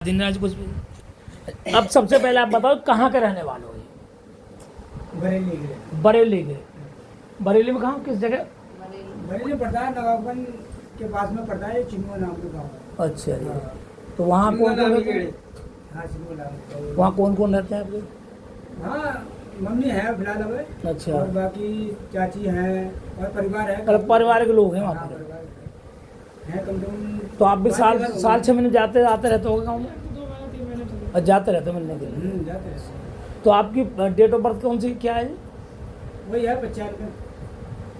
दिनराज कुछ भी। अब सबसे पहले आप बताओ कहाँ के रहने वाले हो? बरेली बरेली के। बरेली में कहाँ, किस जगह? बरेली पड़ता है, नवाबगंज के पास में पड़ता है, चिन्मो नाम का गाँव है। अच्छा जी। तो वहाँ कौन कौन रहते हैं? हाँ, चिन्मो नाम। वहाँ कौन कौन रहते हैं आपके? हाँ, मम्मी है फिलहाल अभी। अच्छा। और बाकी चाची हैं और परिवार है। मतलब परिवार के लोग हैं वहाँ हाँ, पर? परिवार है कम से कम। तो आप भी साल 6 महीने जाते आते रहते होगे गाँव में? 2 महीने 3 महीने और जाते रहते हो मिलने के लिए? जाते हैं। तो आपकी डेट ऑफ बर्थ कौन सी क्या है? वही है 95।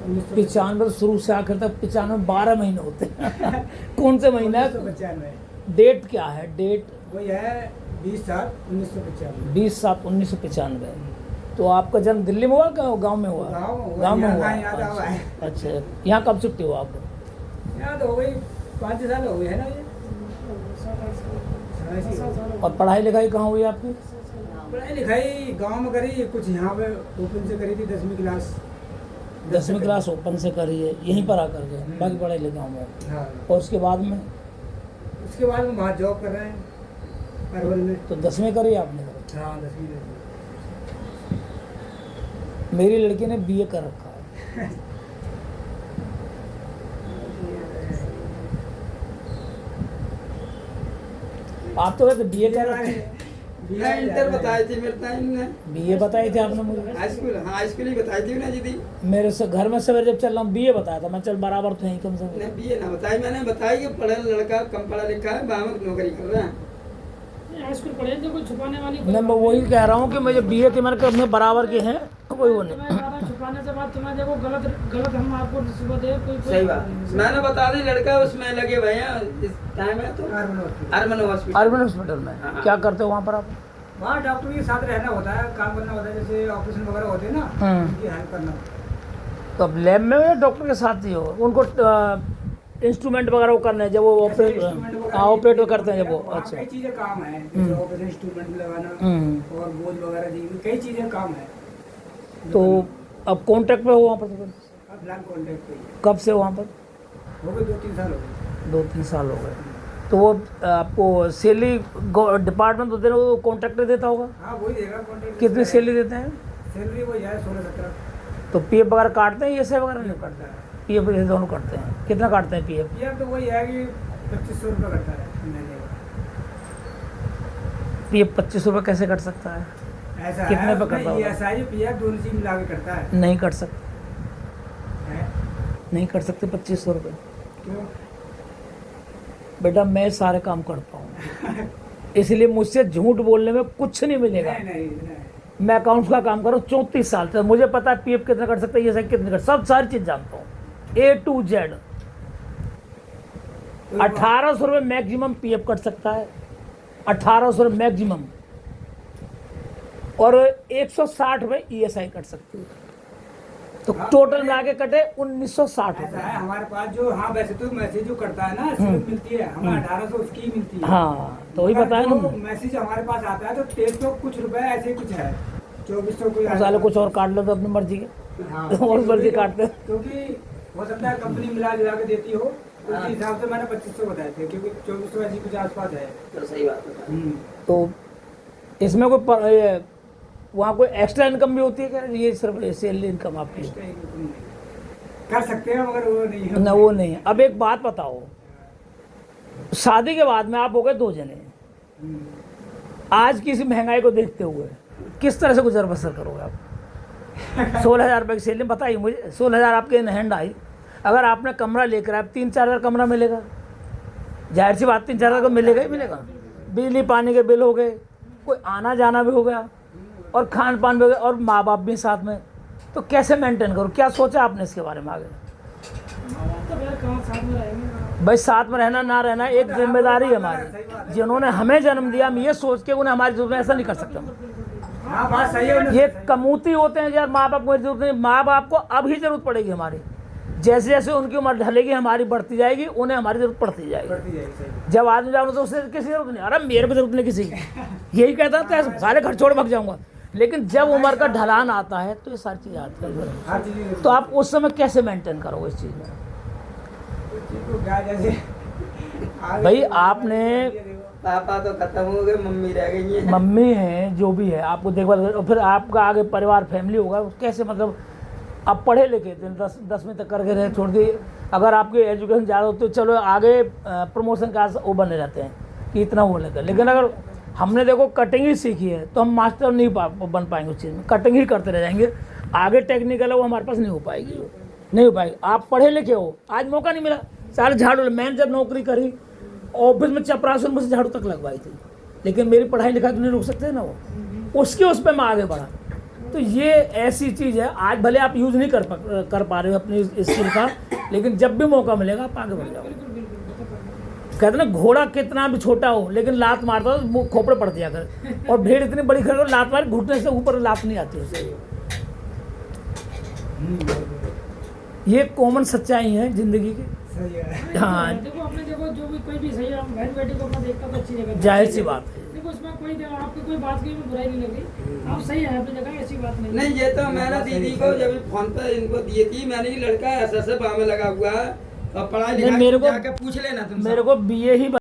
95। तो शुरू से आखिर तक 95 12 महीने होते हैं। कौन से महीना है? 1995। डेट क्या है डेट? वही है 20/7/1995। 20/7/1995। तो आपका जन्म दिल्ली में हुआ गाँव में हुआ? गाँव में हुआ। अच्छा, यहाँ कब शिफ्ट हुआ आप? यहाँ तो हो गई 5 साल हो गए है ना ये। और पढ़ाई लिखाई कहाँ हुई आपकी? पढ़ाई लिखाई गांव में करी, कुछ यहाँ पे ओपन से करी थी 10वीं क्लास। 10वीं क्लास ओपन से करी है यहीं पर आकर के, बाकी पढ़ाई लिखाई में? हाँ। और उसके बाद में? उसके बाद में वहाँ जॉब कर रहे हैं अरवल में। तो 10वीं करी आपने? हाँ, 10वीं। मेरी लड़की ने बीए कर रखा है। आप तो कहते बीए कर रखी है। इंटर बताई थी मेरे टाइम ने। बीए बताई थी आपने मुझे? हाई स्कूल, हाँ हाई स्कूल ही बताई थी ना दीदी। मेरे से घर में सवेरे जब चल रहा हूँ बीए बताया था मैं, चल बराबर तो नहीं कम से नहीं कम। बीए ना बताई, मैंने बताई कि पढ़ा लड़का कम पढ़ा लिखा है, बाहर में नौकरी कर रहा है। हाई स्कूल पढ़े तो कोई छुपाने वाली नहीं, मैं वही कह रहा हूँ कि मुझे बीए के मैंने अपने बराबर के हैं, कोई वो नहीं। तुम्हें छुपाने से बात तुम्हें देखो गलत हम आपको रिश्वत दे कोई सही बात, मैंने बता दी लड़का उसमें लगे भैया इस टाइम है तो अरबन हॉस्पिटल। अर्बन हॉस्पिटल में हाँ। क्या करते हो वहाँ पर आप? वहाँ डॉक्टर के साथ रहना होता है, काम करना होता है, जैसे ऑपरेशन वगैरह होते हैं ना, हाँ। उनकी हेल्प करना। तो अब लैब में या डॉक्टर के साथ ही हो? उनको इंस्ट्रूमेंट वगैरह वो करना है जब वो ऑपरेट करते हैं जब वो? अच्छा। कई चीजें काम है, जैसे ऑपरेशन इंस्ट्रूमेंट लगाना और बोझ वगैरह दी, कई चीजें काम है। तो अब कॉन्ट्रैक्ट पे हो वहाँ पर? अब फिलहाल कॉन्टेक्ट पे ही है। कब से वहाँ पर? हो गए 2-3 साल हो गए। 2-3 साल हो गए। तो वो आपको सैलरी डिपार्टमेंट होते हैं वो कॉन्ट्रैक्टर देता होगा? हाँ, वही देगा कॉन्टेक्ट। कितनी सैलरी देते हैं? सैलरी वही है 16-17। तो पीएफ वगैरह काटते हैं, ये सब वगैरह नहीं? करता है। पीएफ ये दोनों करते हैं। कितना काटते हैं पीएफ? ये तो वही है कि 2500 रुपये करता है महीने का। पीएफ 25 रुपये कैसे कट सकता है? ऐसा कितने है, पे करता होगा? ESI पीएफ दोनों चीज मिला के करता है। नहीं कट सकते, है? नहीं कट सकते 2500 रुपये। क्यों? बेटा मैं सारे काम करता हूँ, इसलिए मुझसे झूठ बोलने में कुछ नहीं मिलेगा। नहीं। मैं अकाउंट्स का काम कर रहा हूँ 34 साल से, मुझे पता है पीएफ कितना कट सकता है, ये सब कितने कट, सब सारी चीज़ जानता हूँ A to Z। 1800 रुपये मैक्सिमम पीएफ कट सकता है, 1800 रुपये मैक्सिमम, और 160 रुपये ESI कट सकती है। तो टोटल मिला के कटे 1960 ऐसा है रुपये। हमारे पास जो, हाँ वैसे तो मैसेज जो करता है ना सिर्फ मिलती है हमें 1800 उसकी ही मिलती है। हाँ, तो वही बताया ना। मैसेज हमारे पास आता है तो 1300 कुछ रुपए ऐसे कुछ है, 2400 कोई साले कुछ और काट लो तो अपनी मर्जी के। हाँ, और मर्जी काटते हैं। क्योंकि हो सकता है कंपनी मिला जुला के देती हो, उस हिसाब से मैंने 2500 बताए थे, क्योंकि 2400 ऐसी कुछ आसपास है। तो सही बात है। तो इसमें कोई वहाँ कोई एक्स्ट्रा इनकम भी होती है क्या? ये सिर्फ सैलरी इनकम आपकी? कर सकते हैं मगर वो नहीं है। ना वो नहीं है। अब एक बात बताओ, शादी के बाद में आप हो गए 2 जने, आज की इस महंगाई को देखते हुए किस तरह से गुजर बसर करोगे आप? 16,000 रुपये की सैलरी बताइए मुझे, 16,000 आपके इन हैंड आई, अगर आपने कमरा लेकर आए 3-4 हज़ार कमरा मिलेगा, जाहिर सी बात 3-4 हज़ार को मिलेगा ही मिलेगा। बिजली पानी के बिल हो गए, कोई आना जाना भी हो गया, और खान पान भी हो गया, और माँ बाप भी साथ में, तो कैसे मेंटेन करो? क्या सोचा आपने इसके बारे में आगे? तो यार कहाँ साथ में रहेंगे? भाई साथ में रहना ना रहना एक जिम्मेदारी है हमारी, जिन्होंने हमें जन्म दिया, हम ये सोच के उन्हें हमारी जरूरत है ऐसा नहीं कर सकते हम। हाँ, बात सही है। ये कमूती होते हैं यार, माँ बाप को जरूरत नहीं, माँ बाप को अब ही जरूरत पड़ेगी हमारी, जैसे जैसे उनकी उम्र ढलेगी हमारी बढ़ती जाएगी, उन्हें हमारी जरूरत पड़ती जाएगी। जब आदमी जाऊँगा तो उससे किसी जरूरत नहीं, अरे मेरे को जरूरत नहीं किसी की, यही कहता था सारे घर छोड़ भाग जाऊँगा। लेकिन जब उम्र का ढलान आता है तो ये सारी चीज़ आती है, तो आप उस समय कैसे मेंटेन करोगे इस चीज़ में? भाई आपने पापा तो खत्म हो गए, मम्मी रह गई है। मम्मी है जो भी है आपको देखभाल और फिर आपका आगे परिवार फैमिली होगा कैसे, मतलब आप पढ़े लिखे थे 10वीं तक करके रहे छोड़ दिए, अगर आपकी एजुकेशन ज़्यादा हो तो चलो आगे प्रमोशन का वो बने रहते हैं कि इतना वो लेकर, लेकिन अगर हमने देखो कटिंग ही सीखी है तो हम मास्टर नहीं बन पाएंगे उस चीज़ में, कटिंग ही करते रह जाएंगे, आगे टेक्निकल है वो हमारे पास नहीं हो पाएगी, नहीं हो पाएगी। आप पढ़े लिखे हो, आज मौका नहीं मिला, सारे झाड़ू, मैंने जब नौकरी करी ऑफिस में चपरासन मुझे झाड़ू तक लगवाई थी, लेकिन मेरी पढ़ाई लिखाई तो नहीं रोक सकते ना वो, उसके उस पर मैं आगे बढ़ा। तो ये ऐसी चीज़ है, आज भले आप यूज़ नहीं कर पा रहे हो अपनी स्किल का, लेकिन जब भी मौका मिलेगा आप आगे बढ़ जाओगे। कहते ना घोड़ा कितना भी छोटा हो लेकिन लात मारता हो वो खोपड़े पड़ दिया कर, और भेड़ इतनी बड़ी खड़ी हो लात मार घुटने से ऊपर लात नहीं आती उसे। ये कॉमन सच्चाई है जिंदगी की। सही है। हाँ देखो अपने देखो जो भी कोई भी सही है, हम बहन बेटी को अपना देखता तो अच्छी जगह, जाहिर सी बात है। देखो इसमें कोई आपकी कोई बात की बुराई नहीं लगी, आप सही है अपनी जगह, ऐसी बात नहीं। नहीं ये तो मैंने दीदी को जब फोन पे इनको दिए थी, मैंने ये लड़का ऐसा बाह में लगा हुआ है और पढ़ाई नहीं, लिखाई मेरे को जाके पूछ लेना तुम मेरे को बीए ही